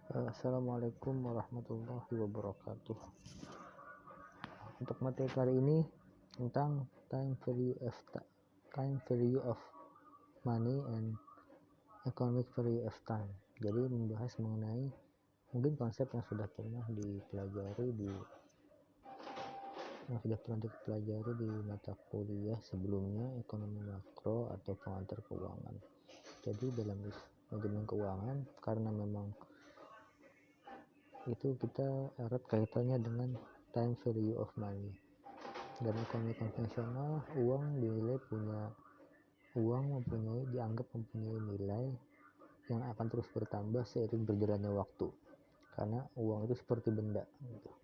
Assalamualaikum warahmatullahi wabarakatuh. Untuk materi kali ini tentang time value of money and economic value of time. Jadi membahas mengenai mungkin konsep yang sudah pernah dipelajari di mata kuliah sebelumnya, ekonomi makro atau pengantar keuangan. Jadi dalam manajemen keuangan, karena memang itu kita erat kaitannya dengan time value of money. Dalam ekonomi konvensional, dianggap mempunyai nilai yang akan terus bertambah seiring berjalannya waktu, karena uang itu seperti benda gitu.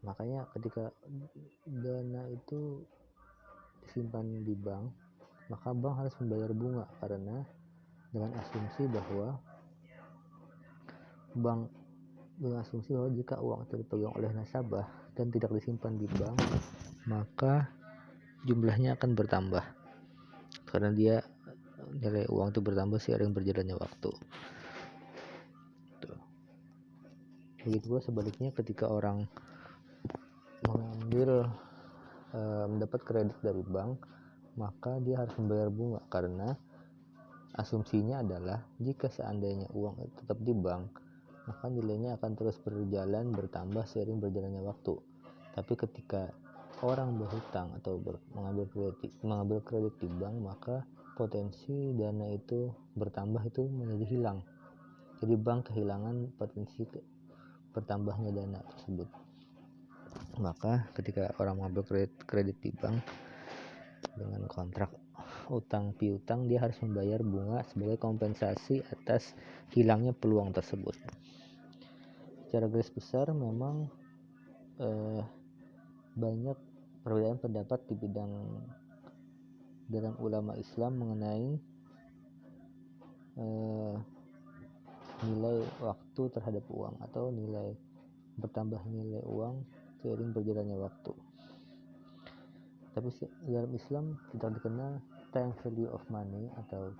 Makanya ketika dana itu disimpan di bank, maka bank harus membayar bunga, karena dengan asumsi bahwa jika uang itu dipegang oleh nasabah dan tidak disimpan di bank, maka jumlahnya akan bertambah karena nilai uang itu bertambah seiring berjalannya waktu. Begitu pula sebaliknya, ketika orang mendapat kredit dari bank, maka dia harus membayar bunga, karena asumsinya adalah jika seandainya uang itu tetap di bank, maka nilainya akan terus bertambah seiring berjalannya waktu. Tapi ketika orang berhutang atau mengambil kredit di bank, maka potensi dana itu bertambah itu menjadi hilang. Jadi bank kehilangan potensi bertambahnya dana tersebut. Maka ketika orang mengambil kredit di bank dengan kontrak utang piutang, dia harus membayar bunga sebagai kompensasi atas hilangnya peluang tersebut. Secara garis besar memang banyak perbedaan pendapat di bidang dalam ulama Islam mengenai nilai waktu terhadap uang atau bertambah nilai uang seiring berjalannya waktu. Tapi dalam Islam tidak dikenal time value of money atau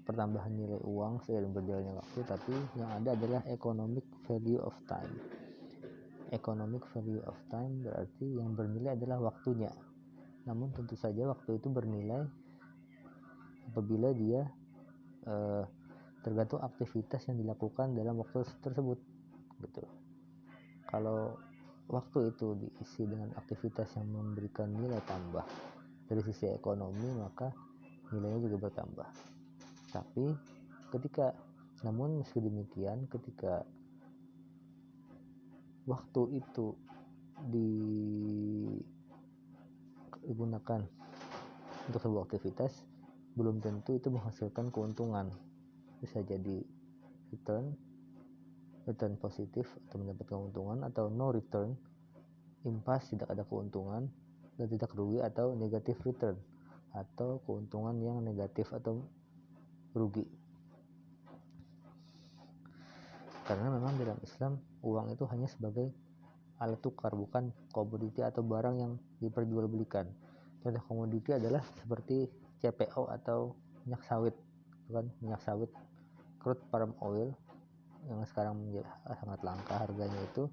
pertambahan nilai uang seiring berjalannya waktu, tapi yang ada adalah economic value of time. Economic value of time berarti yang bernilai adalah waktunya. Namun tentu saja waktu itu bernilai apabila dia tergantung aktivitas yang dilakukan dalam waktu tersebut gitu. Kalau waktu itu diisi dengan aktivitas yang memberikan nilai tambah dari sisi ekonomi, maka nilainya juga bertambah. Namun meski demikian, ketika waktu itu digunakan untuk sebuah aktivitas, belum tentu itu menghasilkan keuntungan. Bisa jadi return positif atau mendapat keuntungan, atau no return, impas, tidak ada keuntungan dan tidak rugi, atau negative return atau keuntungan yang negatif atau rugi. Karena memang dalam Islam uang itu hanya sebagai alat tukar, bukan komoditi atau barang yang diperjualbelikan. Contoh komoditi adalah seperti CPO atau minyak sawit, minyak sawit, crude palm oil yang sekarang sangat langka harganya, itu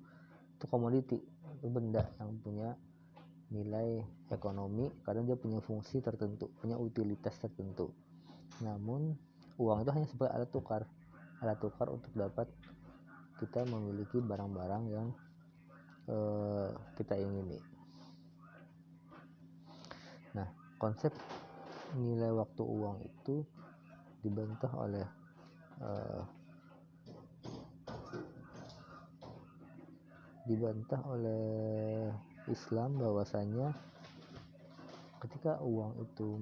komoditi, itu benda yang punya nilai ekonomi karena dia punya fungsi tertentu, punya utilitas tertentu. Namun uang itu hanya sebagai alat tukar untuk dapat kita memiliki barang-barang yang kita ingini. Nah, konsep nilai waktu uang itu dibantah oleh Islam, bahwasanya ketika uang itu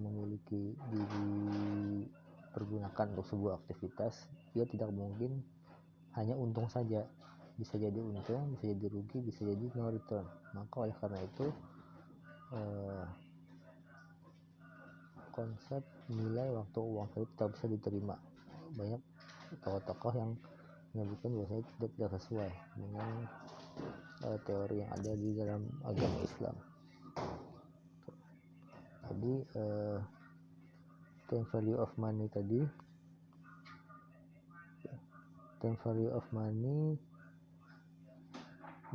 dipergunakan untuk sebuah aktivitas, dia tidak mungkin hanya untung saja, bisa jadi untung, bisa jadi rugi, bisa jadi no return. Maka oleh karena itu konsep nilai waktu uang itu tidak bisa diterima. Banyak tokoh-tokoh yang menyebutkan bahwa tidak sesuai dengan teori yang ada di dalam agama Islam. Jadi time value of money tadi Time value of money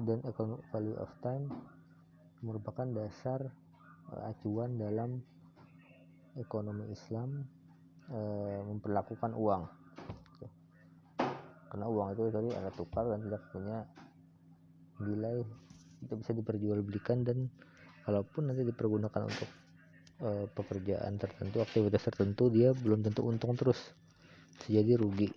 dan economic value of time merupakan dasar acuan dalam ekonomi Islam memperlakukan uang, karena uang itu tadi alat tukar dan tidak punya nilai, tidak bisa diperjualbelikan, dan kalaupun nanti dipergunakan untuk pekerjaan tertentu, aktivitas tertentu, dia belum tentu untung terus, bisa jadi rugi.